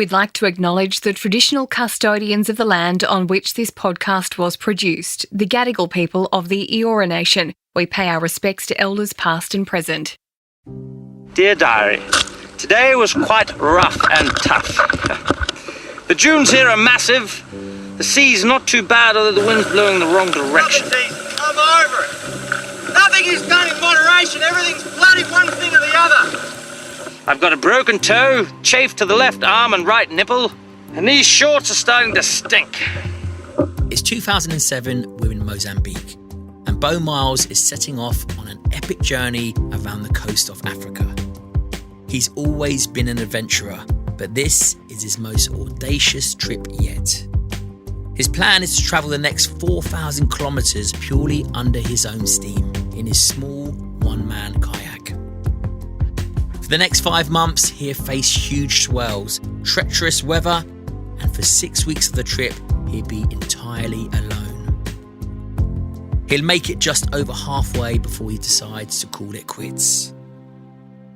We'd like to acknowledge the traditional custodians of the land on which this podcast was produced, the Gadigal People of the Eora Nation. We pay our respects to elders past and present. Dear Diary, today was quite rough and tough. The dunes here are massive. The sea's not too bad, although the wind's blowing the wrong direction. I'm over it. Nothing is done in moderation. Everything's bloody one thing or the other. I've got a broken toe, chafe to the left arm and right nipple, and these shorts are starting to stink. It's 2007, we're in Mozambique, and Beau Miles is setting off on an epic journey around the coast of Africa. He's always been an adventurer, but this is his most audacious trip yet. His plan is to travel the next 4,000 kilometres purely under his own steam, in his small one-man kayak. For the next 5 months, he'll face huge swells, treacherous weather, and for 6 weeks of the trip, he'll be entirely alone. He'll make it just over halfway before he decides to call it quits.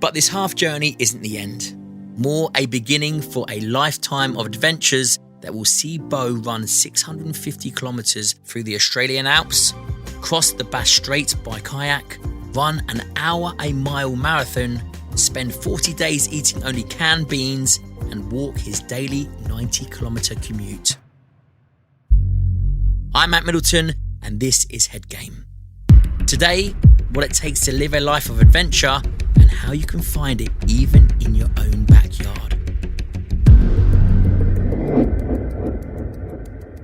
But this half journey isn't the end. More a beginning for a lifetime of adventures that will see Beau run 650 kilometres through the Australian Alps, cross the Bass Strait by kayak, run an hour a mile marathon, spend 40 days eating only canned beans, and walk his daily 90-kilometre commute. I'm Matt Middleton, and this is Headgame. Today, what it takes to live a life of adventure and how you can find it even in your own backyard.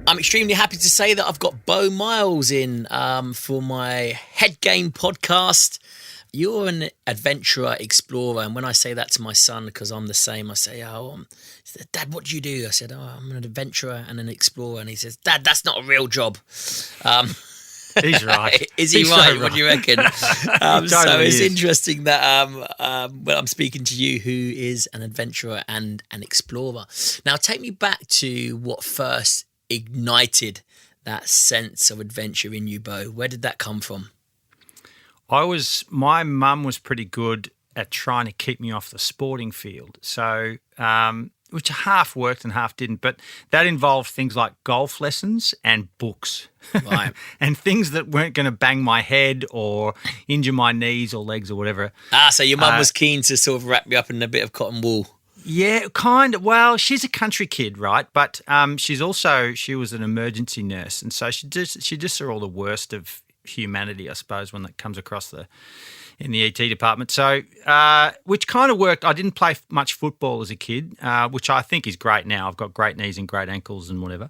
I'm extremely happy to say that I've got Beau Miles in for my Headgame podcast. You're an adventurer, explorer, and when I say that to my son, because I'm the same, I say, Dad, what do you do? I said, I'm an adventurer and an explorer, and he says, Dad, that's not a real job. He's right. Is he He's right? So What do you reckon? Totally so it's is. interesting that when I'm speaking to you, who is an adventurer and an explorer. Now, take me back to what first ignited that sense of adventure in you, Beau. Where did that come from? My mum was pretty good at trying to keep me off the sporting field. So, which half worked and half didn't, but that involved things like golf lessons and books. Right. And things that weren't going to bang my head or injure my knees or legs or whatever. So your mum was keen to sort of wrap me up in a bit of cotton wool. Yeah, kind of. Well, she's a country kid, right? But she was an emergency nurse, and so she just saw all the worst of humanity, I suppose, when that comes across in the ET department. So, which kind of worked. I didn't play much football as a kid, which I think is great now. I've got great knees and great ankles and whatever.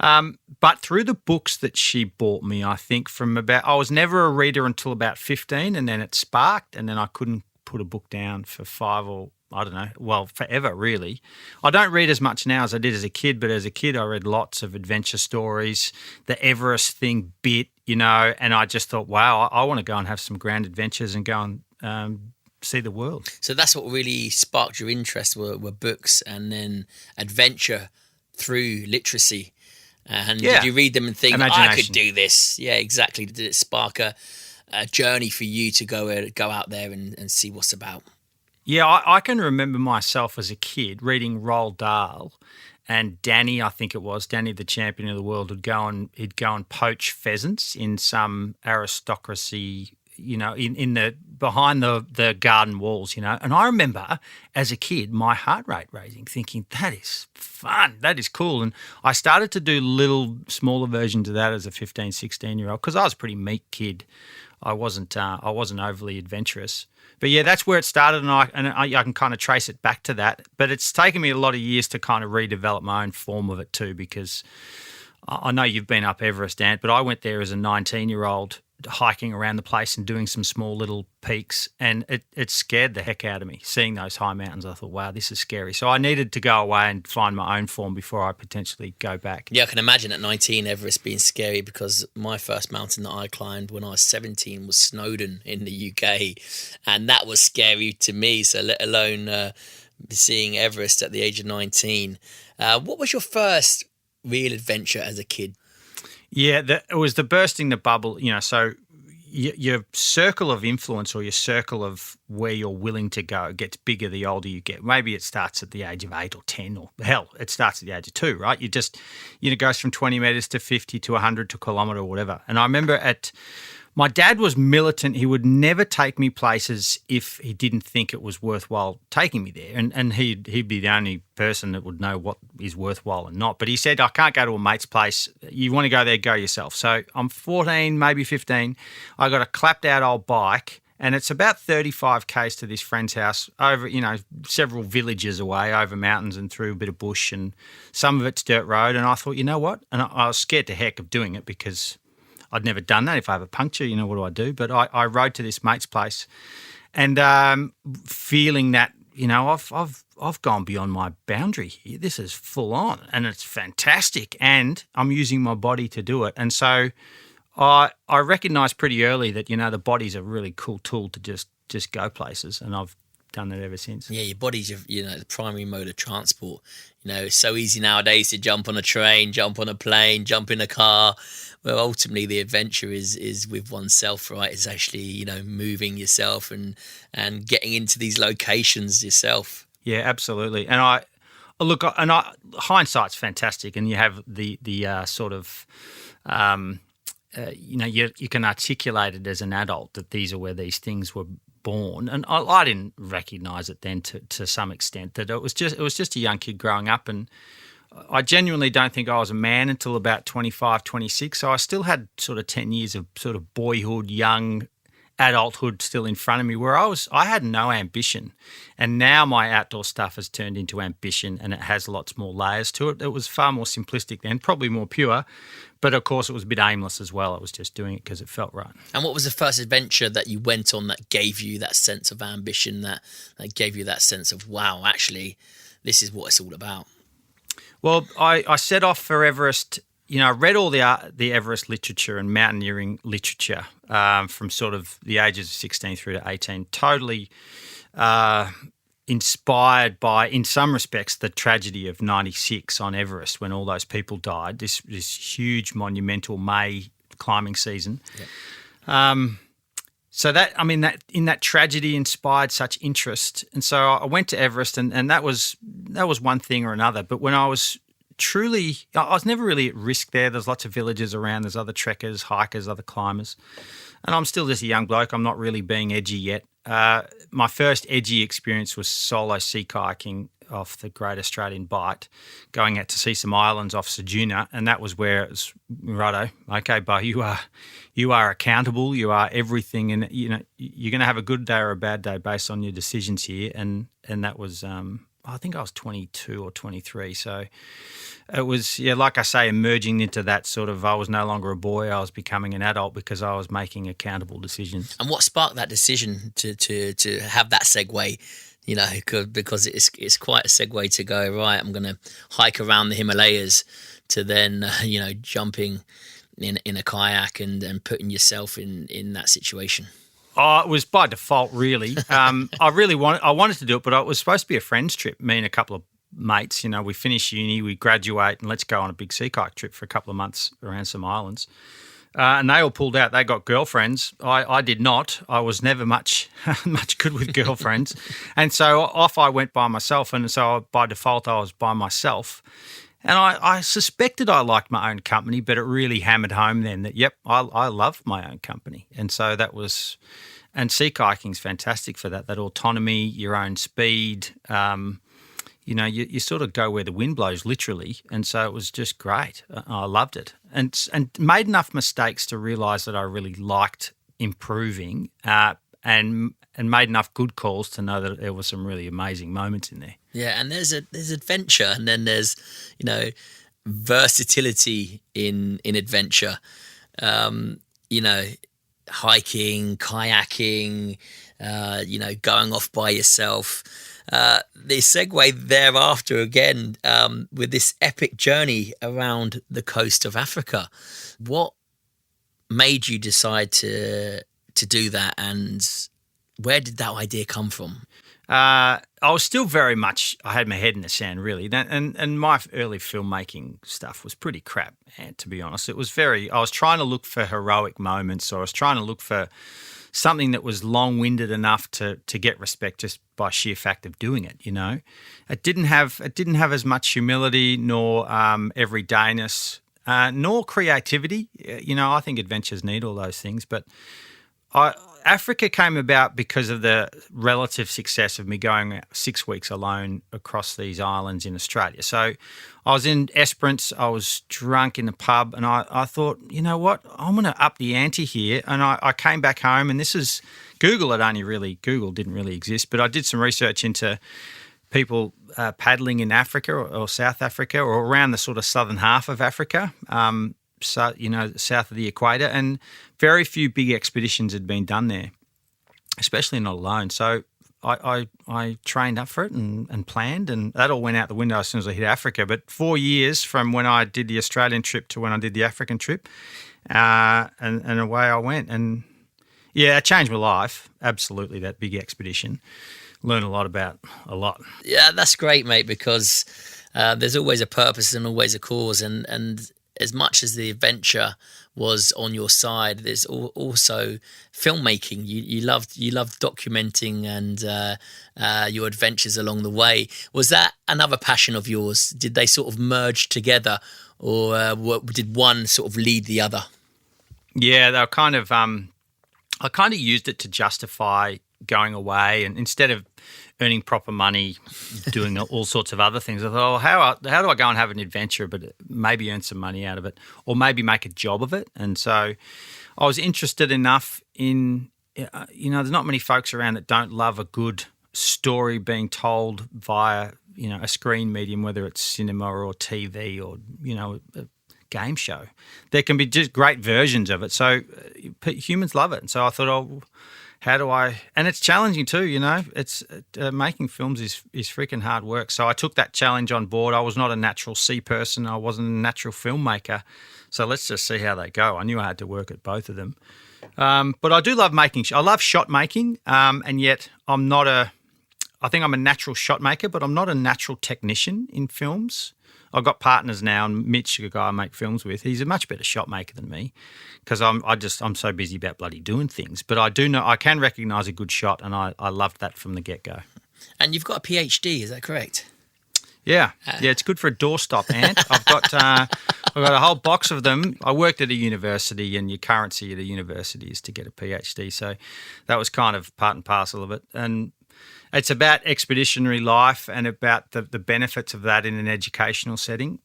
But through the books that she bought me, I think I was never a reader until about 15, and then it sparked, and then I couldn't put a book down for 5 or I don't know, well, forever, really. I don't read as much now as I did as a kid, but as a kid I read lots of adventure stories. The Everest thing bit, and I just thought, wow, I want to go and have some grand adventures and go and see the world. So that's what really sparked your interest were books and then adventure through literacy. And did you read them and think, I could do this? Yeah, exactly. Did it spark a journey for you to go out there and see what's about? Yeah, I can remember myself as a kid reading Roald Dahl, and Danny, I think it was, Danny the champion of the world, he'd go and poach pheasants in some aristocracy, behind the garden walls, And I remember as a kid my heart rate raising, thinking, that is fun, that is cool. And I started to do little smaller versions of that as a 15, 16-year-old because I was a pretty meek kid. I wasn't overly adventurous. But yeah, that's where it started, and I can kind of trace it back to that. But it's taken me a lot of years to kind of redevelop my own form of it too, because I know you've been up Everest, Ant, but I went there as a 19-year-old hiking around the place and doing some small little peaks, and it scared the heck out of me. Seeing those high mountains, I thought, wow, this is scary. So I needed to go away and find my own form before I potentially go back. Yeah, I can imagine at 19 Everest being scary, because my first mountain that I climbed when I was 17 was Snowdon in the UK, and that was scary to me, so let alone seeing Everest at the age of 19. What was your first real adventure as a kid? Yeah, it was the bursting the bubble, So your circle of influence or your circle of where you're willing to go gets bigger the older you get. Maybe it starts at the age of 8 or 10, or hell, it starts at the age of 2, right? It goes from 20 metres to 50 to 100 to a kilometre or whatever. And I remember my dad was militant. He would never take me places if he didn't think it was worthwhile taking me there. And he'd be the only person that would know what is worthwhile and not. But he said, I can't go to a mate's place. You want to go there, go yourself. So I'm 14, maybe 15. I got a clapped out old bike, and it's about 35 k's to this friend's house over, several villages away, over mountains and through a bit of bush, and some of it's dirt road. And I thought, you know what? And I was scared to heck of doing it because I'd never done that. If I have a puncture, what do I do? But I rode to this mate's place, and feeling that, I've gone beyond my boundary here. This is full on, and it's fantastic, and I'm using my body to do it. And so I recognised pretty early that, the body's a really cool tool to just go places, and I've done that ever since. Yeah, your body's the primary mode of transport. It's so easy nowadays to jump on a train, jump on a plane, jump in a car. Well, ultimately the adventure is with oneself, right? It's actually, moving yourself and getting into these locations yourself. Yeah, absolutely. And hindsight's fantastic, and you have the sort of you can articulate it as an adult that these are where these things were born. And I didn't recognise it then to some extent, that it was just a young kid growing up, and I genuinely don't think I was a man until about 25, 26. So I still had sort of 10 years of sort of boyhood, young adulthood still in front of me, where I had no ambition. And now my outdoor stuff has turned into ambition, and it has lots more layers to it. It was far more simplistic then, probably more pure, but of course it was a bit aimless as well. I was just doing it because it felt right. And what was the first adventure that you went on that gave you that sense of ambition, that gave you that sense of, wow, actually, this is what it's all about? Well, I set off for Everest. I read all the Everest literature and mountaineering literature from sort of the ages of 16 through to 18, totally inspired by, in some respects, the tragedy of 96 on Everest when all those people died, this huge monumental May climbing season. Yeah. So that in that tragedy inspired such interest. And so I went to Everest, and that was one thing or another. But when I was never really at risk there. There's lots of villages around. There's other trekkers, hikers, other climbers. And I'm still just a young bloke. I'm not really being edgy yet. My first edgy experience was solo sea kayaking off the Great Australian Bight, going out to see some islands off Ceduna, and that was where it was, righto, okay, Beau, you are accountable, you are everything, and you're going to have a good day or a bad day based on your decisions here, and that was I think I was 22 or 23, so it was, like I say, emerging into that sort of, I was no longer a boy, I was becoming an adult because I was making accountable decisions. And what sparked that decision to have that segue? Because it's quite a segue to go, right, I'm going to hike around the Himalayas, to then, jumping in a kayak and putting yourself in that situation. Oh, it was by default, really. I wanted to do it, but it was supposed to be a friend's trip, me and a couple of mates. We finish uni, we graduate, and let's go on a big sea kayak trip for a couple of months around some islands. And they all pulled out. They got girlfriends. I did not. I was never much good with girlfriends. And so off I went by myself. And so by default, I was by myself. And I suspected I liked my own company, but it really hammered home then that, yep, I love my own company. And so that was – and sea kayaking's fantastic for that autonomy, your own speed. You sort of go where the wind blows, literally, and so it was just great. I loved it, and made enough mistakes to realise that I really liked improving, and made enough good calls to know that there were some really amazing moments in there. Yeah, and there's adventure, and then there's versatility in adventure. Hiking, kayaking, going off by yourself. The segue thereafter again with this epic journey around the coast of Africa. What made you decide to do that, and where did that idea come from? I was still very much, I had my head in the sand, really. And my early filmmaking stuff was pretty crap, to be honest. I was trying to look for heroic moments, or I was trying to look for something that was long-winded enough to get respect just by sheer fact of doing it, you know. It didn't have as much humility nor everydayness, nor creativity. You know, I think adventures need all those things, but Africa came about because of the relative success of me going 6 weeks alone across these islands in Australia. So I was in Esperance, I was drunk in the pub, and I thought, you know what, I'm going to up the ante here. And I came back home, and this is Google didn't really exist, but I did some research into people paddling in Africa or South Africa or around the sort of southern half of Africa. So, you know, south of the equator, and very few big expeditions had been done there, especially not alone. So I trained up for it and planned, and that all went out the window as soon as I hit Africa. But 4 years from when I did the Australian trip to when I did the African trip, and away I went. And yeah, it changed my life, absolutely, that big expedition. Learned a lot. Yeah, that's great, mate, because there's always a purpose and always a cause, and as much as the adventure was on your side, there's also filmmaking. You loved documenting and your adventures along the way. Was that another passion of yours? Did they sort of merge together, or did one sort of lead the other? Yeah, they were kind of. I kind of used it to justify going away, and instead of earning proper money, doing all sorts of other things, I thought, how do I go and have an adventure, but maybe earn some money out of it, or maybe make a job of it? And so I was interested enough in, you know, there's not many folks around that don't love a good story being told via, you know, a screen medium, whether it's cinema or TV or, you know, a game show. There can be just great versions of it. So humans love it. And so I thought, how do I? And it's challenging too, you know. It's making films is freaking hard work. So I took that challenge on board. I was not a natural sea person. I wasn't a natural filmmaker. So let's just see how they go. I knew I had to work at both of them. But I do love making. I love shot making, and yet I'm not I think I'm a natural shot maker, but I'm not a natural technician in films. I've got partners now, and Mitch, the guy I make films with, he's a much better shot maker than me, because I'm so busy about bloody doing things. But I can recognise a good shot, and I loved that from the get-go. And you've got a PhD, is that correct? Yeah, it's good for a doorstop, Ant. I've got a whole box of them. I worked at a university, and your currency at a university is to get a PhD, so that was kind of part and parcel of it. And it's about expeditionary life and about the benefits of that in an educational setting.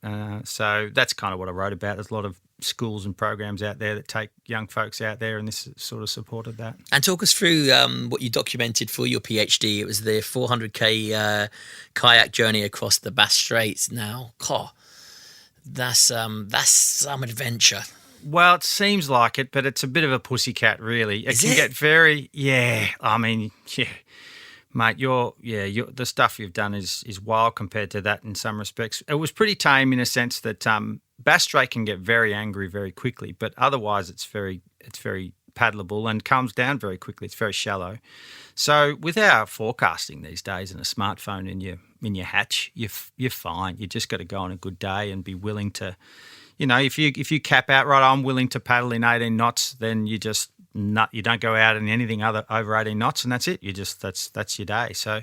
So that's kind of what I wrote about. There's a lot of schools and programs out there that take young folks out there, and this sort of supported that. And talk us through what you documented for your PhD. It was the 400k kayak journey across the Bass Straits. Now, that's some adventure. Well, it seems like it, but it's a bit of a pussycat, really. It can get very, Mate, the stuff you've done is wild compared to that in some respects. It was pretty tame in a sense that Bass Strait can get very angry very quickly, but otherwise it's very paddleable and calms down very quickly. It's very shallow. So with our forecasting these days and a smartphone in your hatch, you're fine. You just got to go on a good day and be willing to, you know, if you cap out, right, I'm willing to paddle in 18 knots, then you don't go out in anything over 18 knots, and that's it. That's your day. So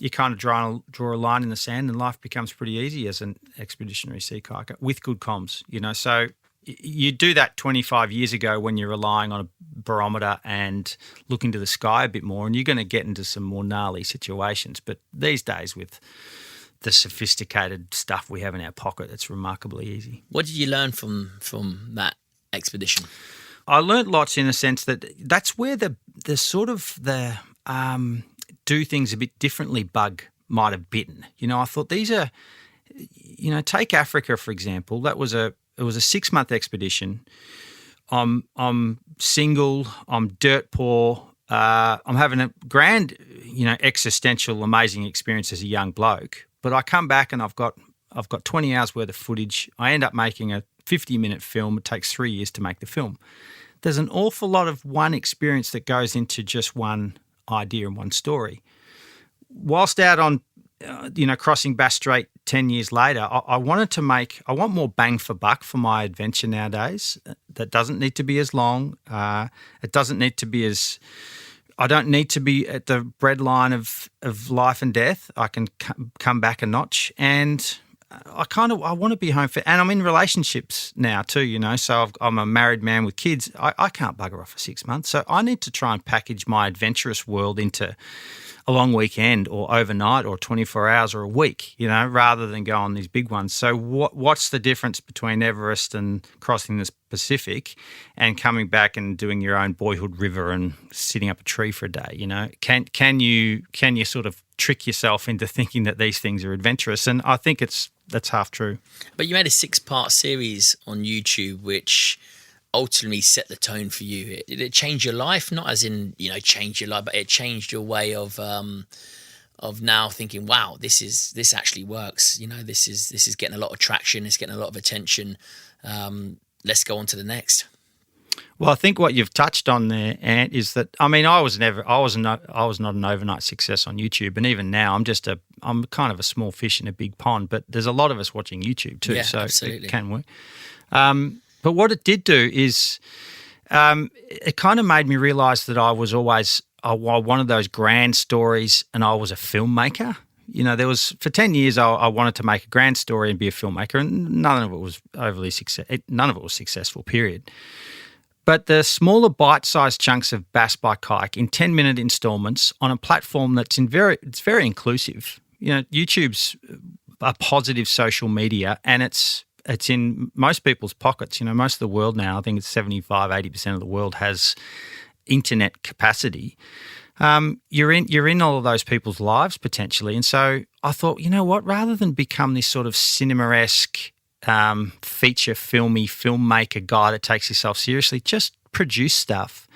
you kind of draw a line in the sand, and life becomes pretty easy as an expeditionary sea kayaker with good comms. You know, so you do that 25 years ago when you're relying on a barometer and looking to the sky a bit more, and you're going to get into some more gnarly situations. But these days, with the sophisticated stuff we have in our pocket, it's remarkably easy. What did you learn from that expedition? I learnt lots in a sense that's where the do things a bit differently bug might have bitten. You know, I thought these are, you know, take Africa for example. It was a 6-month expedition. I'm single. I'm dirt poor. I'm having a grand, you know, existential, amazing experience as a young bloke. But I come back and I've got 20 hours worth of footage. I end up making a 50-minute film. It takes 3 years to make the film. There's an awful lot of one experience that goes into just one idea and one story. whilst out on, crossing Bass Strait 10 years later, I want more bang for buck for my adventure nowadays. That doesn't need to be as long. It doesn't need to be as, I don't need to be at the breadline of life and death. I can come back a notch, and I want to be home and I'm in relationships now too, so I'm a married man with kids. I can't bugger off for 6 months. So I need to try and package my adventurous world into a long weekend or overnight or 24 hours or a week, rather than go on these big ones. So what's the difference between Everest and crossing the Pacific and coming back and doing your own boyhood river and sitting up a tree for a day? Can you sort of trick yourself into thinking that these things are adventurous? And I think that's half true. But you made a 6-part series on YouTube, which ultimately set the tone for you. Did it change your life? Not as in, change your life, but it changed your way of now thinking, wow, this actually works. This is getting a lot of traction. It's getting a lot of attention. Let's go on to the next. Well, I think what you've touched on there, Ant, is that I was not an overnight success on YouTube, and even now I'm kind of a small fish in a big pond. But there's a lot of us watching YouTube too, so absolutely. It can work. But what it did do is it kind of made me realise that I was always I wanted those grand stories, and I was a filmmaker. There was for 10 years I wanted to make a grand story and be a filmmaker, and none of it was none of it was successful. Period. But the smaller bite-sized chunks of bass by kayak in 10-minute installments on a platform that's it's very inclusive. YouTube's a positive social media, and it's in most people's pockets. Most of the world now, I think it's 75-80% of the world has internet capacity. You're in all of those people's lives potentially, and so I thought, what? Rather than become this sort of cinema-esque feature filmmaker guy that takes himself seriously, just produce stuff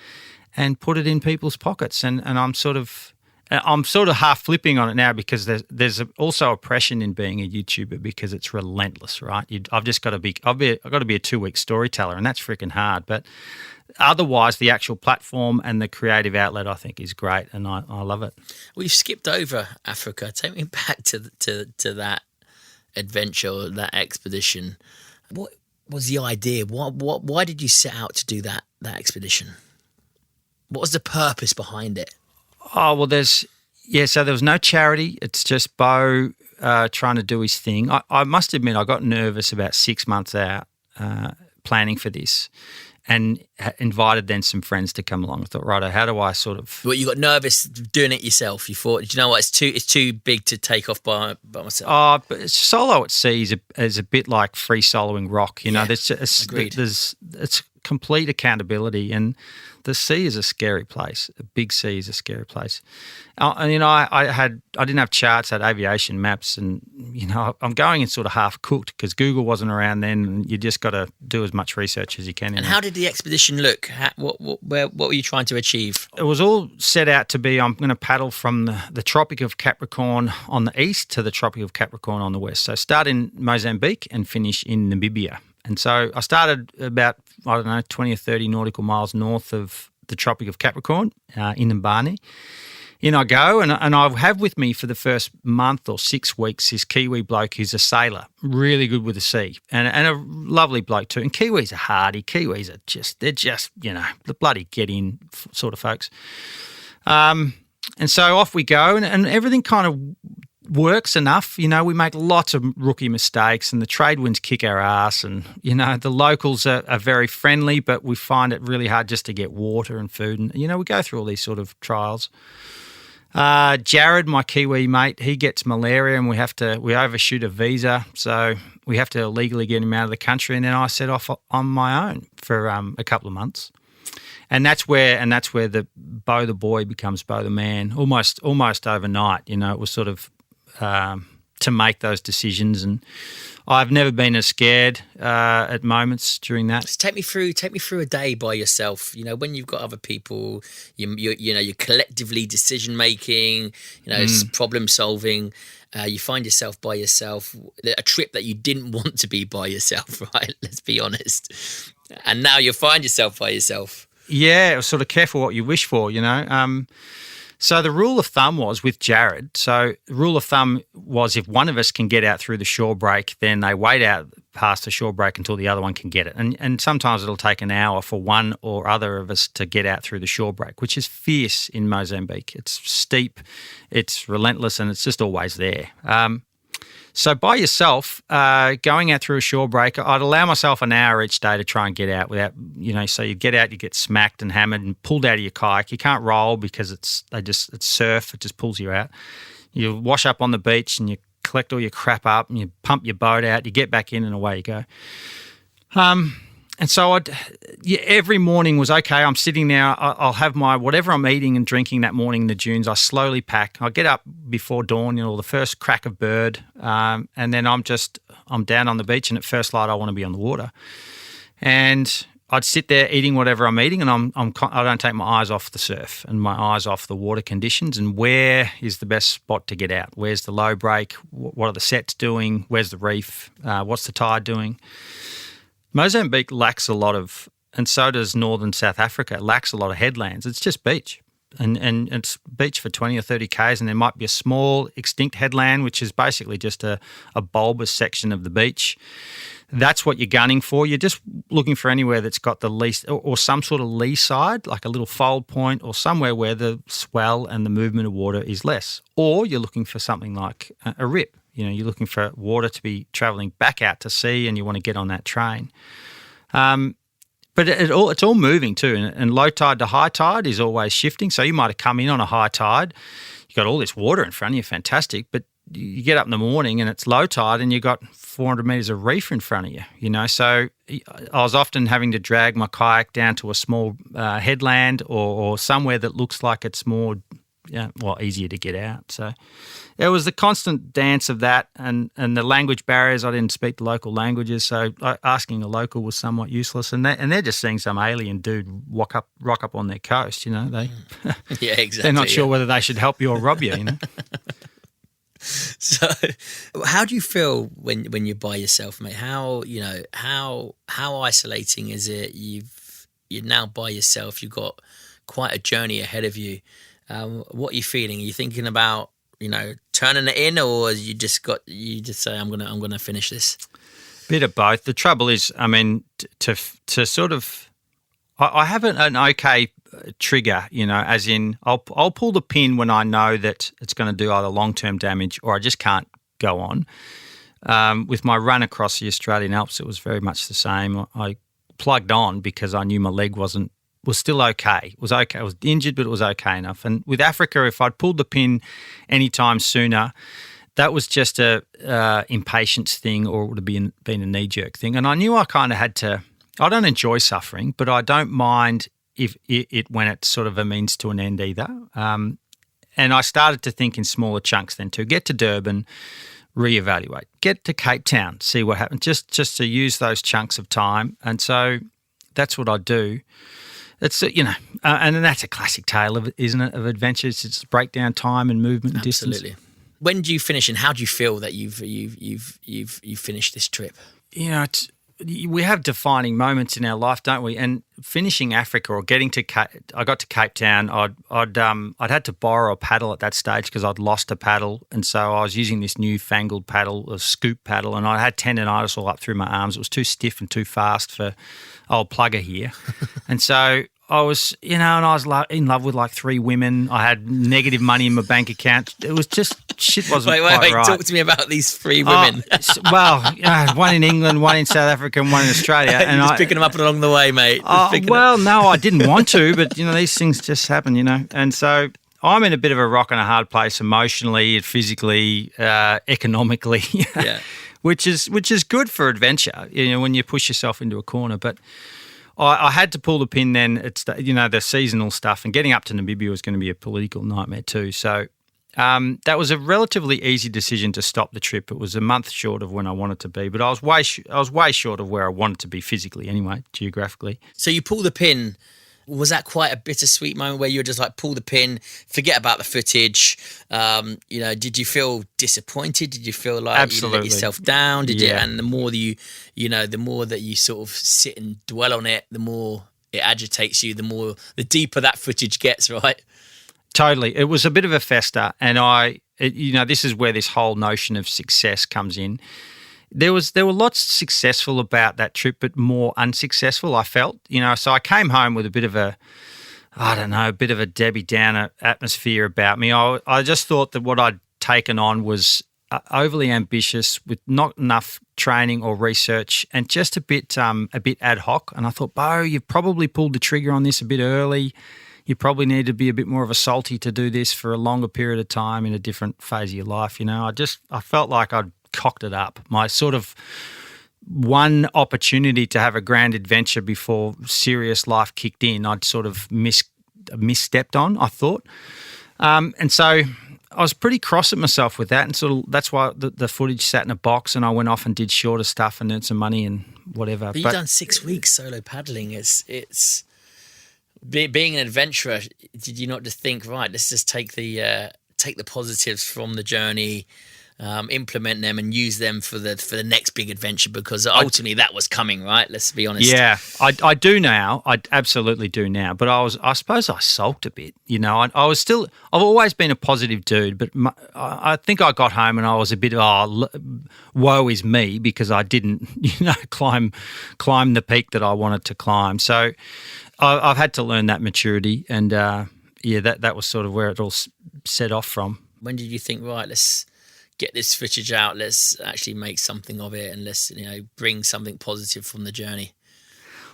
and put it in people's pockets. And I'm sort of half flipping on it now, because there's also oppression in being a YouTuber, because it's relentless, right? I've got to be a 2-week storyteller, and that's freaking hard. But otherwise, the actual platform and the creative outlet, I think, is great, and I love it. We've skipped over Africa. Take me back to that adventure, that expedition. What was the idea? Why did you set out to do that expedition? What was the purpose behind it? Oh, well, so there was no charity. It's just Beau trying to do his thing. I must admit, I got nervous about 6 months out planning for this, and invited then some friends to come along. I thought, righto, how do I sort of... Well, you got nervous doing it yourself. You thought, do you know what, it's too big to take off by myself. Oh, but solo at sea is a bit like free soloing rock. Agreed. It's complete accountability, and the sea is a scary place. A big sea is a scary place. I didn't have charts, I had aviation maps, and I'm going in sort of half cooked because Google wasn't around then, and you just got to do as much research as you can. And how did the expedition look? What were you trying to achieve? It was all set out to be, I'm going to paddle from the Tropic of Capricorn on the east to the Tropic of Capricorn on the west. So start in Mozambique and finish in Namibia. And so I started about, 20 or 30 nautical miles north of the Tropic of Capricorn in Mbani. In I go, and I have with me for the first month or 6 weeks this Kiwi bloke who's a sailor, really good with the sea, and a lovely bloke too. And Kiwis are hardy. Kiwis are they're just the bloody get in sort of folks. And so off we go, and everything kind of works enough. We make lots of rookie mistakes, and the trade winds kick our ass, and the locals are very friendly, but we find it really hard just to get water and food, and we go through all these sort of trials. Jared, my Kiwi mate, he gets malaria, and we overshoot a visa, so we have to illegally get him out of the country, and then I set off on my own for a couple of months. And that's where the Beau the boy becomes Beau the man, almost overnight. It was sort of to make those decisions, and I've never been as scared at moments during that. So take me through a day by yourself. When you've got other people, you're collectively decision making, problem solving. You find yourself by yourself. A trip that you didn't want to be by yourself, right? Let's be honest. And now you find yourself by yourself. Yeah, sort of careful what you wish for, So the rule of thumb was with Jared. So the rule of thumb was if one of us can get out through the shore break, then they wait out past the shore break until the other one can get it. And sometimes it'll take an hour for one or other of us to get out through the shore break, which is fierce in Mozambique. It's steep, it's relentless, and it's just always there. So by yourself, going out through a shore break, I'd allow myself an hour each day to try and get out without, so you get out, you get smacked and hammered and pulled out of your kayak. You can't roll because it's surf, it just pulls you out. You wash up on the beach and you collect all your crap up and you pump your boat out, you get back in and away you go. And so every morning was, okay, I'm sitting there, I'll have my whatever I'm eating and drinking that morning in the dunes. I slowly pack. I get up before dawn, the first crack of bird, and then I'm down on the beach, and at first light I want to be on the water. And I'd sit there eating whatever I'm eating, and I don't take my eyes off the surf and my eyes off the water conditions and where is the best spot to get out. Where's the low break? What are the sets doing? Where's the reef? What's the tide doing? Mozambique lacks a lot of, and so does northern South Africa, lacks a lot of headlands. It's just beach. And it's beach for 20 or 30 Ks, and there might be a small extinct headland, which is basically just a bulbous section of the beach. That's what you're gunning for. You're just looking for anywhere that's got the least, or some sort of lee side, like a little fold point, or somewhere where the swell and the movement of water is less. Or you're looking for something like a rip. You're looking for water to be travelling back out to sea, and you want to get on that train. But it's all moving too, and low tide to high tide is always shifting. So you might have come in on a high tide, you've got all this water in front of you, fantastic, but you get up in the morning and it's low tide and you've got 400 metres of reef in front of you, So I was often having to drag my kayak down to a small headland or somewhere that looks like it's more easier to get out. So it was the constant dance of that and the language barriers. I didn't speak the local languages, so asking a local was somewhat useless. And they're just seeing some alien dude rock up on their coast. They yeah, exactly. They're not sure whether they should help you or rob you. So, how do you feel when you're by yourself, mate? How isolating is it? You're now by yourself. You've got quite a journey ahead of you. What are you feeling? Are you thinking about turning it in, or you just say I'm gonna finish this? Bit of both. The trouble is, to sort of, I have an okay trigger, as in I'll pull the pin when I know that it's going to do either long-term damage or I just can't go on. With my run across the Australian Alps, it was very much the same. I plugged on because I knew my leg was still okay. It was okay. I was injured, but it was okay enough. And with Africa, if I'd pulled the pin any time sooner, that was just a impatience thing, or it would have been a knee-jerk thing. And I knew I kind of had to. I don't enjoy suffering, but I don't mind if it when it's sort of a means to an end either. And I started to think in smaller chunks then too. Get to Durban, reevaluate. Get to Cape Town, see what happens. Just to use those chunks of time. And so that's what I do. It's and that's a classic tale of, isn't it, of adventures. It's breakdown time and movement and distance. Absolutely. When do you finish, and how do you feel that you've finished this trip? We have defining moments in our life, don't we? And finishing Africa or getting to I got to Cape Town. I'd had to borrow a paddle at that stage because I'd lost a paddle, and so I was using this newfangled paddle, a scoop paddle, and I had tendonitis all up through my arms. It was too stiff and too fast for old plugger here, and so I was, and I was in love with like 3 women. I had negative money in my bank account. It was just shit wasn't quite right. Talk to me about these 3 women. One in England, one in South Africa, and one in Australia. And just picking them up along the way, mate. No, I didn't want to, but these things just happen, And so I'm in a bit of a rock and a hard place emotionally, physically, economically. Yeah. which is good for adventure, when you push yourself into a corner, but. I had to pull the pin then. It's the seasonal stuff, and getting up to Namibia was going to be a political nightmare too. So that was a relatively easy decision to stop the trip. It was a month short of when I wanted to be, but I was way short of where I wanted to be physically anyway, geographically. So you pull the pin. Was that quite a bittersweet moment where you were just like, pull the pin, forget about the footage? Did you feel disappointed? Did you feel like Absolutely. You let yourself down? Did you? Yeah. And the more that the more that you sort of sit and dwell on it, the more it agitates you, the deeper that footage gets, right? Totally. It was a bit of a fester, and this is where this whole notion of success comes in. There were lots successful about that trip, but more unsuccessful, I felt. So I came home with a bit of a Debbie Downer atmosphere about me. I just thought that what I'd taken on was overly ambitious with not enough training or research and just a bit ad hoc. And I thought, Beau, you've probably pulled the trigger on this a bit early. You probably need to be a bit more of a salty to do this for a longer period of time in a different phase of your life. I felt like I'd cocked it up. My sort of one opportunity to have a grand adventure before serious life kicked in, I'd sort of misstepped on, I thought. And so I was pretty cross at myself with that, and sort of that's why the footage sat in a box, and I went off and did shorter stuff and earned some money and whatever. But you've done 6 weeks solo paddling. It's being an adventurer. Did you not just think, right, let's just take the positives from the journey, implement them and use them for the next big adventure, because ultimately that was coming, right? Let's be honest. Yeah, I do now. I absolutely do now. But I suppose I sulked a bit. I've always been a positive dude, but I think I got home and I was a bit woe is me because I didn't, climb the peak that I wanted to climb. So I've had to learn that maturity, and that was sort of where it all set off from. When did you think, right, let's get this footage out, let's actually make something of it, and let's bring something positive from the journey?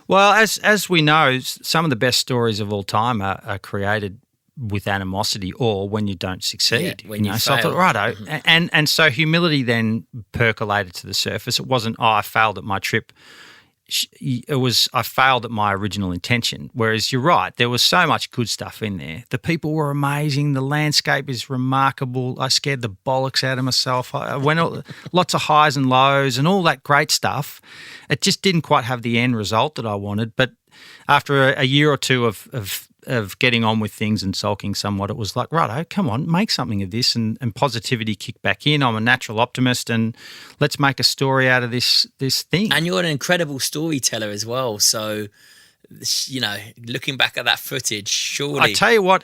Well, as we know, some of the best stories of all time are created with animosity or when you don't succeed. Yeah, when you fail. So I thought, righto. Mm-hmm. And so humility then percolated to the surface. It wasn't, I failed at my trip. It was, I failed at my original intention. Whereas you're right, there was so much good stuff in there. The people were amazing. The landscape is remarkable. I scared the bollocks out of myself. I went lots of highs and lows and all that great stuff. It just didn't quite have the end result that I wanted. But after a year or two of getting on with things and sulking somewhat, it was like, righto, come on, make something of this, and positivity kicked back in. I'm a natural optimist, and let's make a story out of this thing. And you're an incredible storyteller as well. So, looking back at that footage, surely... I tell you what,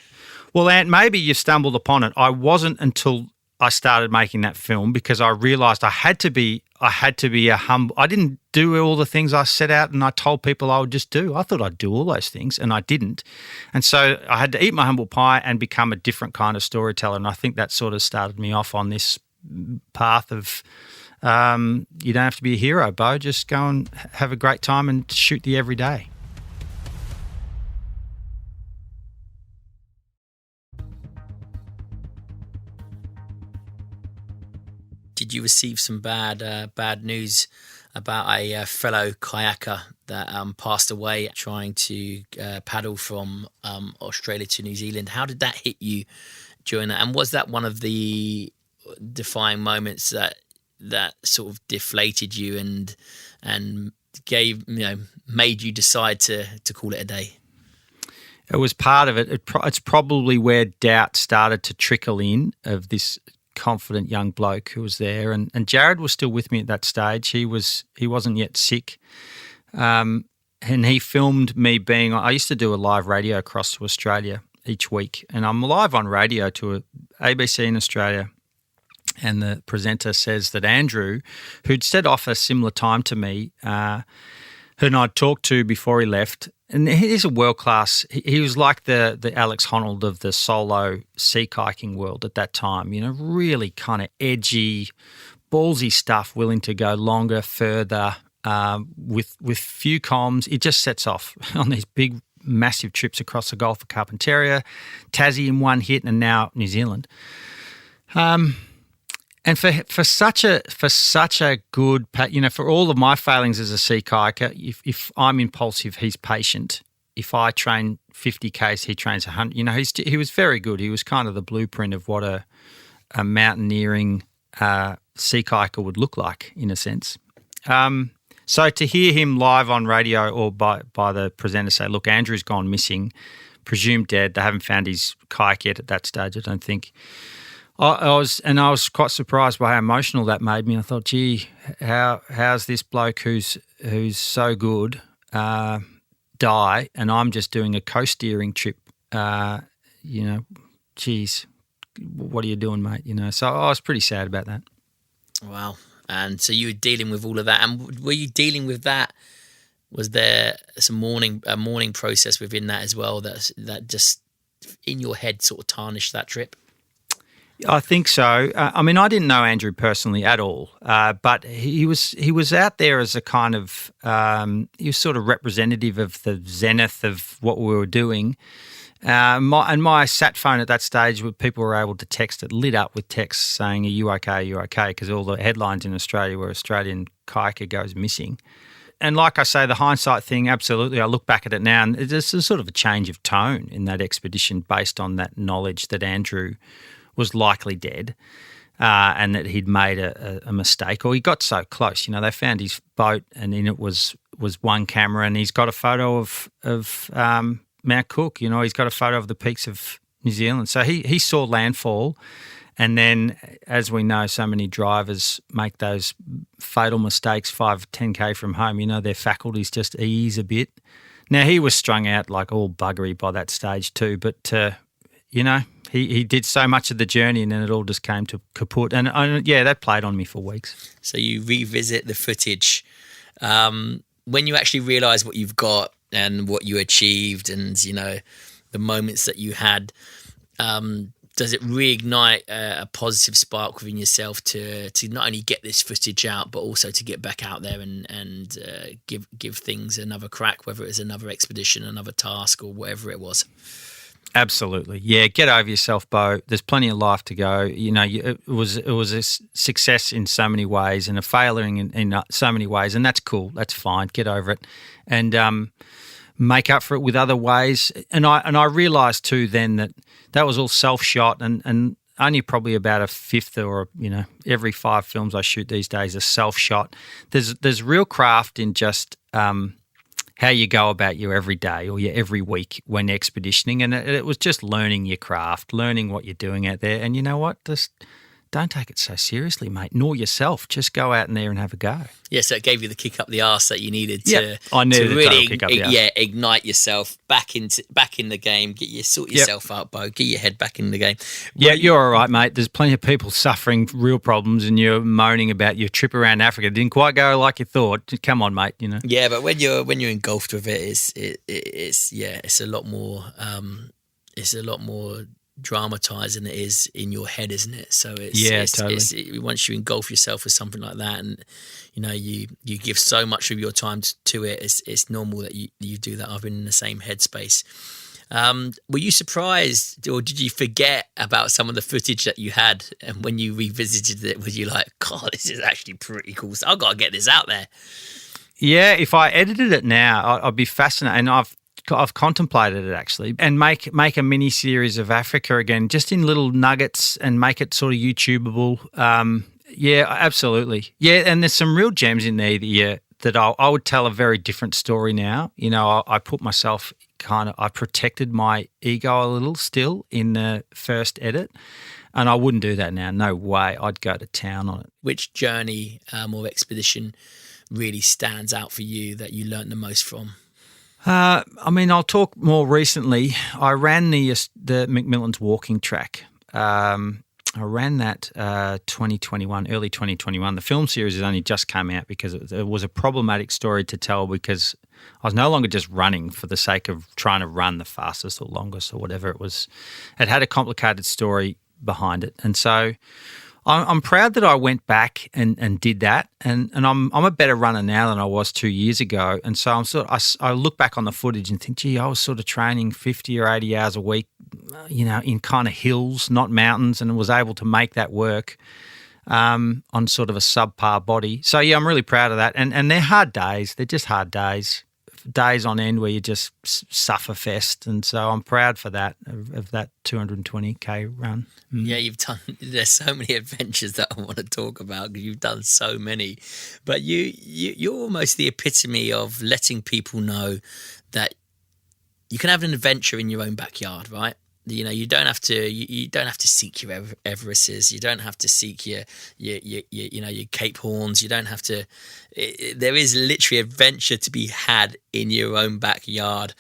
well, Ant, maybe you stumbled upon it. I wasn't until I started making that film, because I realised I had to be a humble. I didn't do all the things I set out and I told people I would just do. I thought I'd do all those things, and I didn't. And so I had to eat my humble pie and become a different kind of storyteller. And I think that sort of started me off on this path of you don't have to be a hero, Beau. Just go and have a great time and shoot the everyday. Did you receive some bad news about a fellow kayaker that passed away trying to paddle from Australia to New Zealand? How did that hit you during that? And was that one of the defining moments that sort of deflated you and made you decide to call it a day? It was part of it. It's probably where doubt started to trickle in of this confident young bloke who was there, and Jared was still with me at that stage. He wasn't yet sick, and he filmed me being. I used to do a live radio across to Australia each week, and I'm live on radio to ABC in Australia, and the presenter says that Andrew, who'd set off a similar time to me, who I'd talked to before he left. And he's a world-class, he was like the Alex Honnold of the solo sea kayaking world at that time, really kind of edgy, ballsy stuff, willing to go longer, further, with few comms. It just sets off on these big, massive trips across the Gulf of Carpentaria, Tassie in one hit, and now New Zealand. And for such a good, for all of my failings as a sea kayaker, if I'm impulsive, he's patient. If I train 50 Ks, he trains 100. He was very good. He was kind of the blueprint of what a mountaineering sea kayaker would look like, in a sense. So to hear him live on radio or by the presenter say, look, Andrew's gone missing, presumed dead. They haven't found his kayak yet at that stage, I don't think. I was quite surprised by how emotional that made me. I thought, gee, how's this bloke who's so good die, and I'm just doing a coast steering trip, geez, what are you doing, mate? So I was pretty sad about that. Wow. And so you were dealing with all of that. And were you dealing with that? Was there a mourning process within that as well that just in your head sort of tarnished that trip? I think so. I didn't know Andrew personally at all, but he was out there as a kind of he was sort of representative of the zenith of what we were doing. My sat phone at that stage, where people were able to text it, lit up with texts saying, "Are you okay? Are you okay?" Because all the headlines in Australia were Australian kayaker goes missing. And like I say, the hindsight thing, absolutely. I look back at it now, and there's a sort of a change of tone in that expedition based on that knowledge that Andrew was likely dead, and that he'd made a mistake, or he got so close. They found his boat, and in it was one camera, and he's got a photo of Mount Cook. He's got a photo of the peaks of New Zealand. So he saw landfall, and then, as we know, so many drivers make those fatal mistakes 5-10K from home. Their faculties just ease a bit. Now, he was strung out like all buggery by that stage too, but he did so much of the journey, and then it all just came to kaput. And that played on me for weeks. So you revisit the footage. When you actually realise what you've got and what you achieved and, the moments that you had, does it reignite a positive spark within yourself to not only get this footage out, but also to get back out there and give things another crack, whether it was another expedition, another task, or whatever it was? Absolutely. Yeah, get over yourself, Beau. There's plenty of life to go. It was a success in so many ways and a failure in so many ways, and that's cool. That's fine. Get over it and make up for it with other ways. And I realised too then that was all self-shot and only probably about a fifth or, every 5 films I shoot these days are self-shot. There's real craft in just how you go about your every day or your every week when expeditioning. And it was just learning your craft, learning what you're doing out there. And you know what? Just don't take it so seriously, mate, nor yourself. Just go out in there and have a go. Yeah, so it gave you the kick up the arse that you needed I needed to really kick up the arse. Ignite yourself back in the game. Sort yourself out, Beau. Get your head back in the game. You're all right, mate. There's plenty of people suffering real problems, and you're moaning about your trip around Africa. It didn't quite go like you thought. Come on, mate. Yeah, but when you're engulfed with it, it's a lot more. It's a lot more dramatized than it is in your head, isn't it? So totally. Once you engulf yourself with something like that, and you give so much of your time to it, it's normal that you do that. I've been in the same headspace. Were you surprised, or did you forget about some of the footage that you had? And when you revisited it, were you like, God, this is actually pretty cool? So I've got to get this out there. Yeah, if I edited it now, I'd be fascinated, and I've contemplated it actually, and make a mini series of Africa again, just in little nuggets, and make it sort of YouTubeable. Yeah, absolutely. Yeah, and there's some real gems in there that I would tell a very different story now. I put myself I protected my ego a little still in the first edit, and I wouldn't do that now. No way. I'd go to town on it. Which journey or expedition really stands out for you that you learnt the most from? I'll talk more recently. I ran the McMillan's walking track. I ran that 2021, early 2021. The film series has only just come out because it was a problematic story to tell, because I was no longer just running for the sake of trying to run the fastest or longest or whatever it was. It had a complicated story behind it. And so I'm proud that I went back and did that, and I'm a better runner now than I was 2 years ago. And so I look back on the footage and think, gee, I was sort of training 50 or 80 hours a week, in kind of hills, not mountains, and was able to make that work on sort of a subpar body. So yeah, I'm really proud of that. And they're hard days. They're just hard days on end where you just suffer fest. And so I'm proud for that, of that 220K run. Yeah, there's so many adventures that I want to talk about, because you've done so many. But you're almost the epitome of letting people know that you can have an adventure in your own backyard, right? You don't have to. You don't have to seek your Everests. You don't have to seek your Cape Horns. You don't have to. There is literally adventure to be had in your own backyard,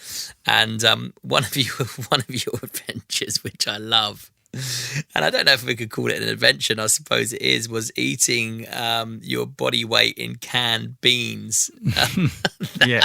and one of your adventures, which I love. And I don't know if we could call it an adventure, and I suppose it is, was eating your body weight in canned beans. Yeah.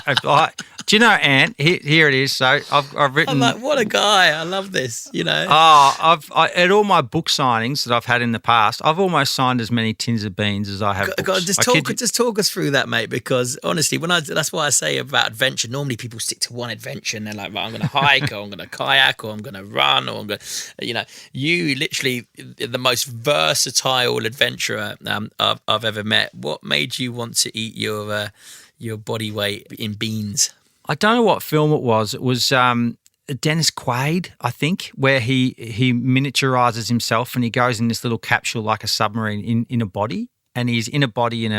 Do you know, Ant, here it is. So I've written... I'm like, what a guy. I love this, At all my book signings that I've had in the past, I've almost signed as many tins of beans as I have books. Just talk us through that, mate, because honestly, that's why I say about adventure, normally people stick to one adventure and they're like, right, I'm going to hike or I'm going to kayak or I'm going to run or I'm going to, you literally the most versatile adventurer I've ever met. What made you want to eat your body weight in beans? I don't know what film it was. It was Dennis Quaid, I think, where he miniaturizes himself and he goes in this little capsule like a submarine in a body, and he's in a body in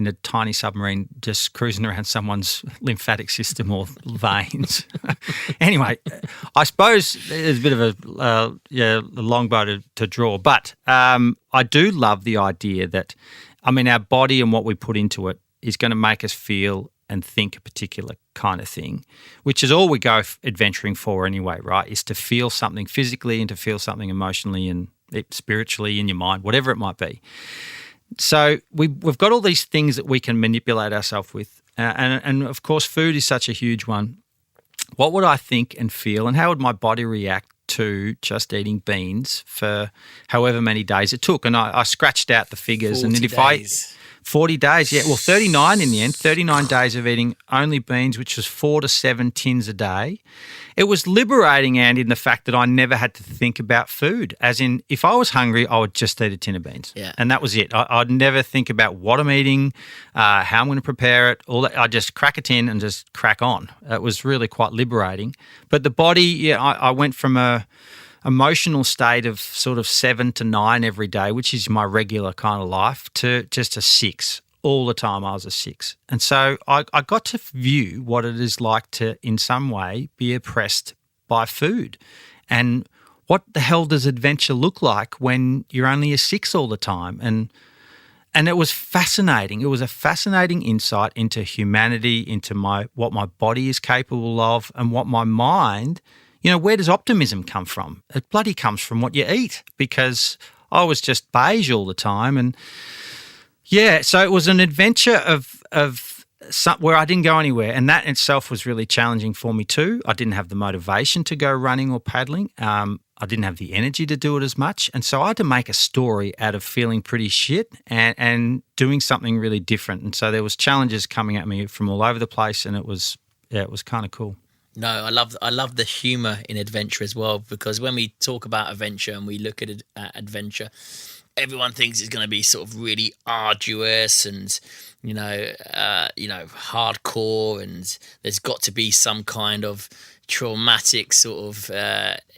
a tiny submarine just cruising around someone's lymphatic system or veins. Anyway, I suppose there's a bit of a longbow to draw, but I do love the idea that, our body and what we put into it is going to make us feel and think a particular kind of thing, which is all we go adventuring for anyway, right? Is to feel something physically and to feel something emotionally and spiritually in your mind, whatever it might be. So we've got all these things that we can manipulate ourselves with, and of course food is such a huge one. What would I think and feel, and how would my body react to just eating beans for however many days it took? And I scratched out the figures, 40 and if days. 40 days, yeah. Well, 39 in the end, 39 days of eating only beans, which was 4 to 7 tins a day. It was liberating, and in the fact that I never had to think about food. As in, if I was hungry, I would just eat a tin of beans. Yeah. And that was it. I'd never think about what I'm eating, how I'm going to prepare it. All that. I just crack a tin and just crack on. It was really quite liberating. But the body, I went from a emotional state of sort of 7 to 9 every day, which is my regular kind of life, to just a 6. All the time I was a 6. And so I got to view what it is like to, in some way, be oppressed by food. And what the hell does adventure look like when you're only a 6 all the time? And it was fascinating. It was a fascinating insight into humanity, into what my body is capable of, and what my mind... where does optimism come from? It bloody comes from what you eat, because I was just beige all the time. And yeah, so it was an adventure of where I didn't go anywhere, and that in itself was really challenging for me too. I didn't have the motivation to go running or paddling. I didn't have the energy to do it as much, and so I had to make a story out of feeling pretty shit and doing something really different. And so there was challenges coming at me from all over the place, and it was kind of cool. No, I love the humour in adventure as well, because when we talk about adventure and we look at adventure, everyone thinks it's going to be sort of really arduous and hardcore, and there's got to be some kind of traumatic sort of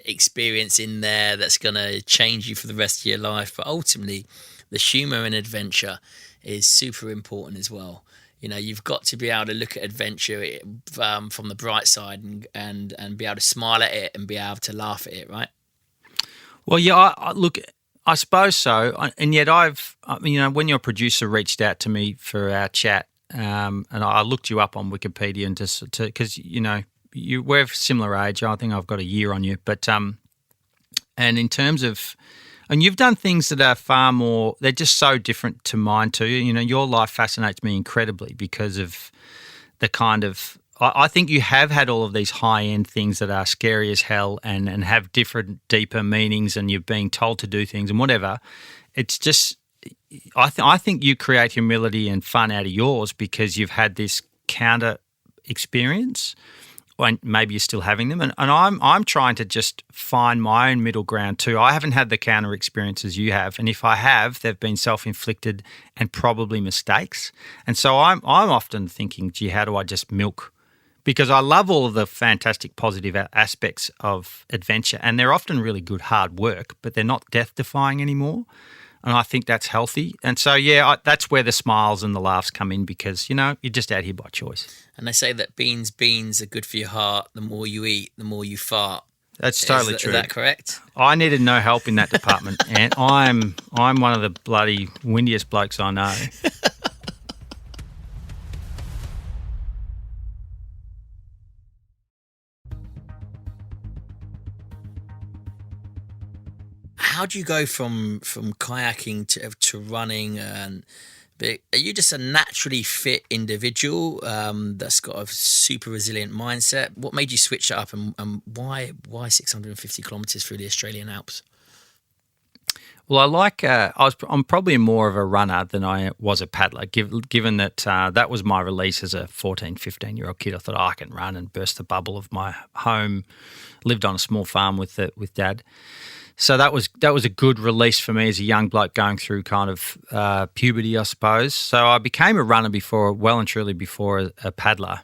experience in there that's going to change you for the rest of your life. But ultimately, the humour in adventure is super important as well. You've got to be able to look at adventure from the bright side and be able to smile at it and be able to laugh at it, right? Well, yeah, I suppose so. And yet when your producer reached out to me for our chat, and I looked you up on Wikipedia and because, we're of similar age. I think I've got a year on you. But, and in terms of, and you've done things that are far more, they're just so different to mine too. Your life fascinates me incredibly because of the kind of, I think you have had all of these high-end things that are scary as hell and have different, deeper meanings, and you're being told to do things and whatever. It's just, I think you create humility and fun out of yours because you've had this counter experience. And maybe you're still having them, and I'm trying to just find my own middle ground too. I haven't had the counter experiences you have, and if I have, they've been self-inflicted and probably mistakes. And so I'm often thinking, gee, how do I just milk? Because I love all of the fantastic positive aspects of adventure, and they're often really good hard work, but they're not death-defying anymore. And I think that's healthy. And so, that's where the smiles and the laughs come in because, you're just out here by choice. And they say that beans are good for your heart. The more you eat, the more you fart. That's totally true. Is that correct? I needed no help in that department, and I'm one of the bloody windiest blokes I know. How do you go from kayaking to running? But are you just a naturally fit individual that's got a super resilient mindset? What made you switch it up, and why 650 kilometres through the Australian Alps? Well, I'm probably more of a runner than I was a paddler, given that that was my release as a 14, 15-year-old kid. I thought, I can run, and burst the bubble of my home. Lived on a small farm with Dad. So that was a good release for me as a young bloke going through kind of puberty, I suppose. So I became a runner well and truly before a paddler,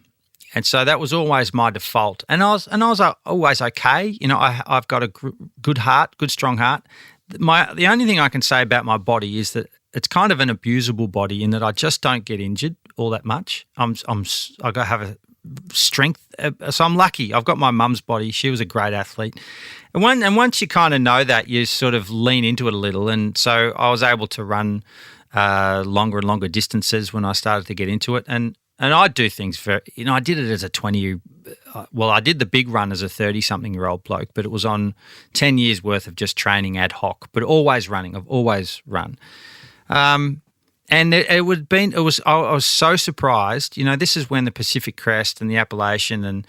and so that was always my default. And I was always okay. You know, I've got a good heart, good strong heart. The only thing I can say about my body is that it's kind of an abusable body in that I just don't get injured all that much. I have a strength, so I'm lucky. I've got my mum's body. She was a great athlete, and once you kind of know that, you sort of lean into it a little. And so I was able to run longer and longer distances when I started to get into it, and I do things I did it as a 20. Well, I did the big run as a 30-something-year-old bloke, but it was on 10 years worth of just training ad hoc, but always running. I've always run. And I was so surprised. You know, this is when the Pacific Crest and the Appalachian and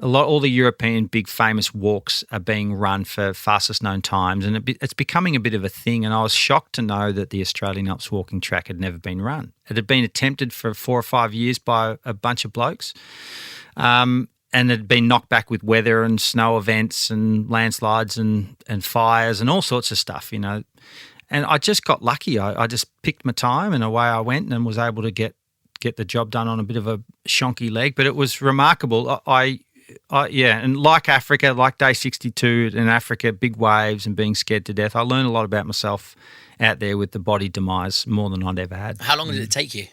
all the European big famous walks are being run for fastest known times, and it's becoming a bit of a thing. And I was shocked to know that the Australian Alps walking track had never been run. It had been attempted for 4 or 5 years by a bunch of blokes, and it had been knocked back with weather and snow events and landslides and fires and all sorts of stuff, you know. And I just got lucky. I just picked my time and away I went and was able to get the job done on a bit of a shonky leg. But it was remarkable. And like Africa, like day 62 in Africa, big waves and being scared to death, I learned a lot about myself out there with the body demise, more than I'd ever had. How long did it take you?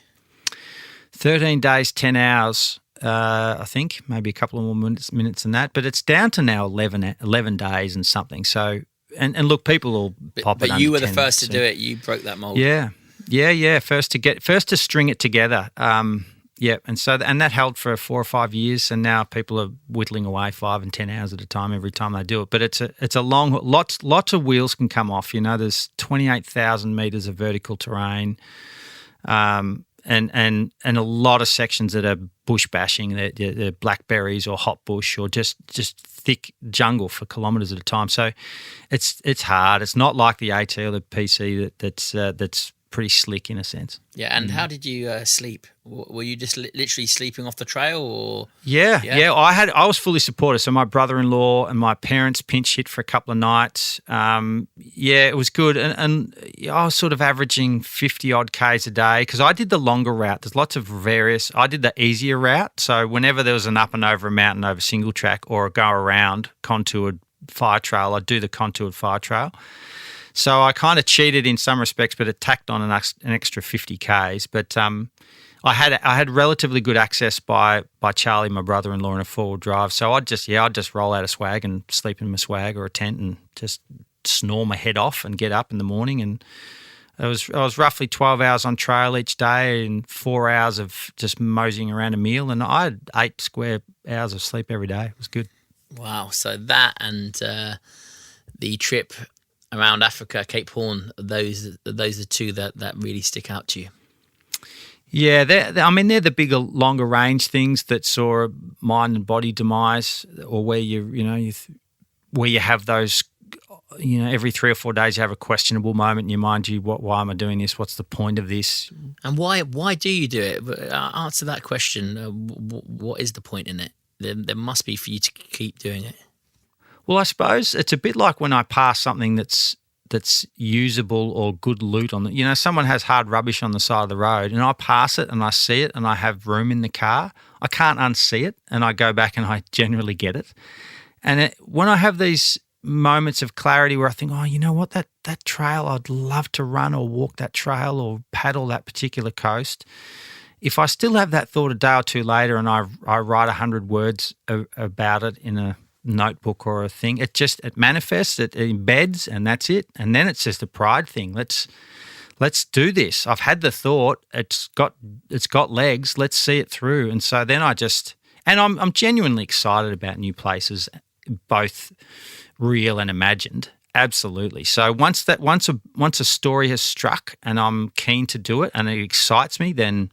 13 days, 10 hours, I think, maybe a couple of more minutes than that. But it's down to now 11 days and something. So... And look, people will pop it. But you were the 10 first to minutes. do it. You broke that mold. Yeah. First to string it together. And that held for 4 or 5 years, and now people are whittling away 5 and 10 hours at a time every time they do it. But it's a long, lots of wheels can come off. You know, there's 28,000 meters of vertical terrain, and a lot of sections that are bush bashing, they're blackberries or hot bush or just thick jungle for kilometres at a time. So it's hard. It's not like the AT or the PC that's pretty slick in a sense. Yeah, and how did you sleep? Were you just literally sleeping off the trail, or? Yeah. I was fully supported. So my brother-in-law and my parents pinch hit for a couple of nights. It was good, and I was sort of averaging 50-odd Ks a day because I did the longer route. There's lots of various. I did the easier route. So whenever there was an up and over a mountain over single track or a go around contoured fire trail, I'd do the contoured fire trail. So I kind of cheated in some respects, but it tacked on an extra 50 Ks. But I had relatively good access by Charlie, my brother-in-law, in a four-wheel drive. So I'd just roll out a swag and sleep in my swag or a tent and just snore my head off and get up in the morning. And I was roughly 12 hours on trail each day and 4 hours of just moseying around a meal. And I had 8 square hours of sleep every day. It was good. Wow. So that and the trip around Africa, Cape Horn, those are two that really stick out to you. Yeah, they're the bigger, longer range things that saw mind and body demise, or where where you have those, every 3 or 4 days you have a questionable moment in your mind. Why am I doing this? What's the point of this? And why do you do it? Answer that question. What is the point in it? There must be for you to keep doing it. Well, I suppose it's a bit like when I pass something that's usable or good loot on the, someone has hard rubbish on the side of the road and I pass it and I see it and I have room in the car. I can't unsee it and I go back and I generally get it. And when I have these moments of clarity where I think, oh, you know what, that trail, I'd love to run or walk that trail or paddle that particular coast. If I still have that thought a day or two later and I write 100 words about it in a notebook or a thing. It manifests, it embeds, and that's it. And then it's just a pride thing. Let's do this. I've had the thought. It's got legs. Let's see it through. And so then I'm genuinely excited about new places, both real and imagined. Absolutely. So once a story has struck and I'm keen to do it and it excites me, then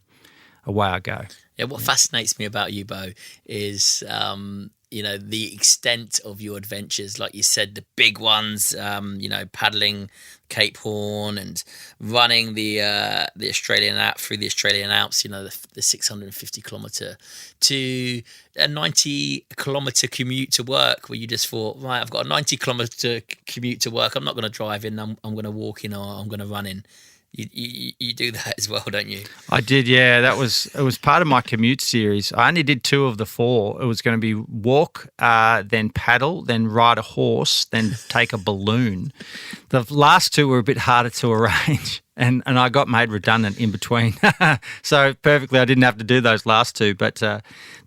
away I go. Yeah, what fascinates me about you, Beau, is the extent of your adventures. Like you said, the big ones. Paddling Cape Horn and running the Australian Alps through the Australian Alps. The 650 kilometre to a 90 kilometre commute to work, where you just thought, right, I've got a 90 kilometre commute to work. I'm not going to drive in. I'm going to walk in, or I'm going to run in. You do that as well, don't you? I did, yeah. It was part of my commute series. I only did 2 of the 4. It was going to be walk, then paddle, then ride a horse, then take a balloon. The last 2 were a bit harder to arrange, and I got made redundant in between. So perfectly, I didn't have to do those last 2. But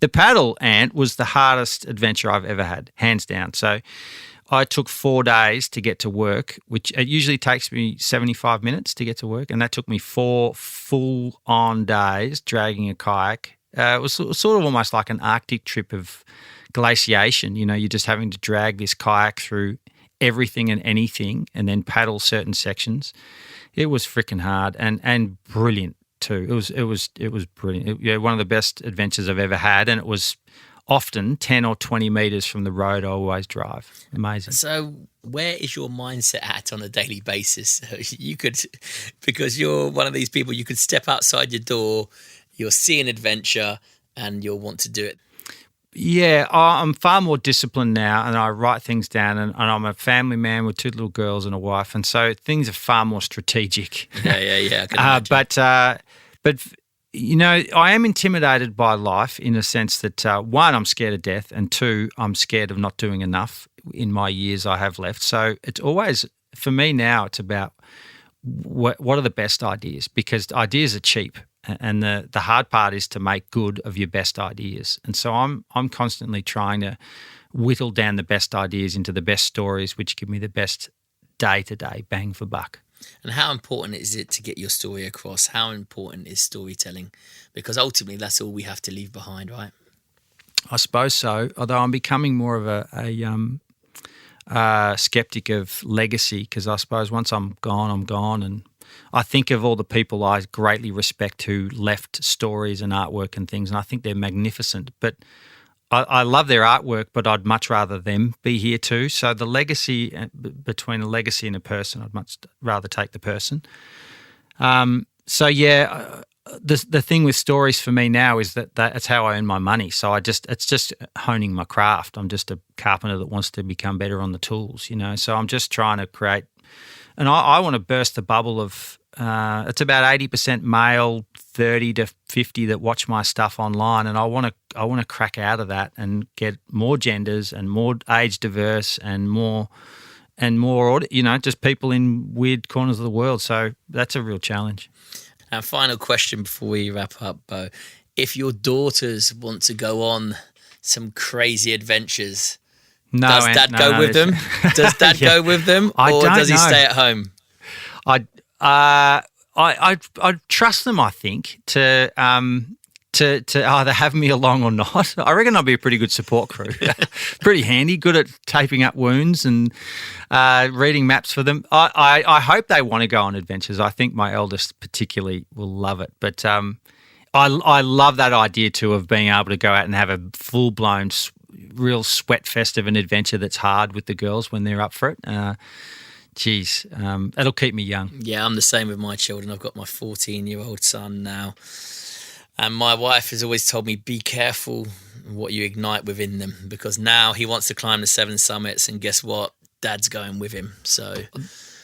the paddle, Ant, was the hardest adventure I've ever had, hands down. So I took 4 days to get to work, which it usually takes me 75 minutes to get to work, and that took me 4 full-on days dragging a kayak. It was sort of almost like an Arctic trip of glaciation. You're just having to drag this kayak through everything and anything and then paddle certain sections. It was freaking hard and brilliant too. It was brilliant. One of the best adventures I've ever had, and it was often 10 or 20 metres from the road I always drive. Amazing. So where is your mindset at on a daily basis? You could, because you're one of these people, you could step outside your door, you'll see an adventure and you'll want to do it. Yeah, I'm far more disciplined now, and I write things down, and I'm a family man with 2 little girls and a wife, and so things are far more strategic. Yeah, I can imagine. But I am intimidated by life in a sense that, 1, I'm scared of death, and 2, I'm scared of not doing enough in my years I have left. So it's always, for me now, it's about what are the best ideas, because ideas are cheap, and the hard part is to make good of your best ideas. And so I'm constantly trying to whittle down the best ideas into the best stories, which give me the best day-to-day bang for buck. And how important is it to get your story across? How important is storytelling? Because ultimately that's all we have to leave behind, right? I suppose so, although I'm becoming more of a skeptic of legacy, because I suppose once I'm gone. And I think of all the people I greatly respect who left stories and artwork and things, and I think they're magnificent. But I love their artwork, but I'd much rather them be here too. So the legacy, between a legacy and a person, I'd much rather take the person. The thing with stories for me now is that's how I earn my money. So it's just honing my craft. I'm just a carpenter that wants to become better on the tools, So I'm just trying to create, and I want to burst the bubble of. It's about 80% male, 30 to 50 that watch my stuff online, and I want to crack out of that and get more genders and more age diverse and more, just people in weird corners of the world. So that's a real challenge. And final question before we wrap up, Beau. If your daughters want to go on some crazy adventures, does Dad go with them? Does Dad go with them, or does he stay at home? I trust them, I think, to either have me along or not. I reckon I'll be a pretty good support crew. Pretty handy, good at taping up wounds and reading maps for them. I hope they want to go on adventures. I think my eldest particularly will love it. But I love that idea too of being able to go out and have a full-blown real sweat fest of an adventure that's hard with the girls when they're up for it. That'll keep me young. Yeah, I'm the same with my children. I've got my 14-year-old son now. And my wife has always told me, be careful what you ignite within them, because now he wants to climb the 7 summits, and guess what? Dad's going with him. So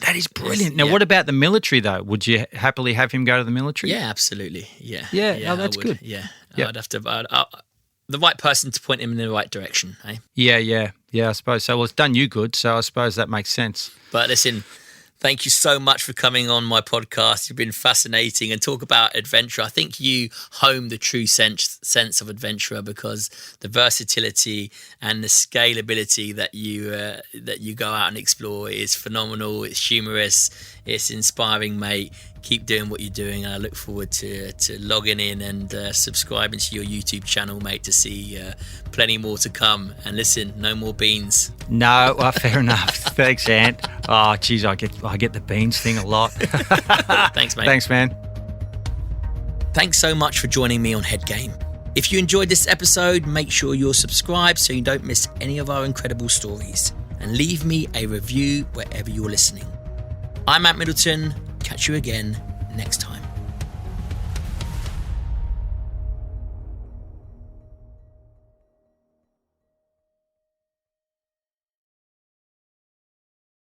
that is brilliant. Now, what about the military, though? Would you happily have him go to the military? Yeah, absolutely. Yeah. Oh, that's good. Yeah. I'd have to... the right person to point him in the right direction, eh? Yeah, I suppose so. Well, it's done you good, so I suppose that makes sense. But listen, Thank you so much for coming on my podcast. You've been fascinating, and talk about adventure. I think you hone the true sense of adventurer, because the versatility and the scalability that you go out and explore is phenomenal. It's humorous, it's inspiring, mate. Keep doing what you're doing, and I look forward to logging in and subscribing to your YouTube channel, mate, to see plenty more to come. And listen, no more beans. No, well, fair enough. Thanks, Ant. Oh, geez, I get the beans thing a lot. Thanks, mate. Thanks, man. Thanks so much for joining me on Head Game. If you enjoyed this episode, make sure you're subscribed so you don't miss any of our incredible stories. And leave me a review wherever you're listening. I'm Matt Middleton. Catch you again next time.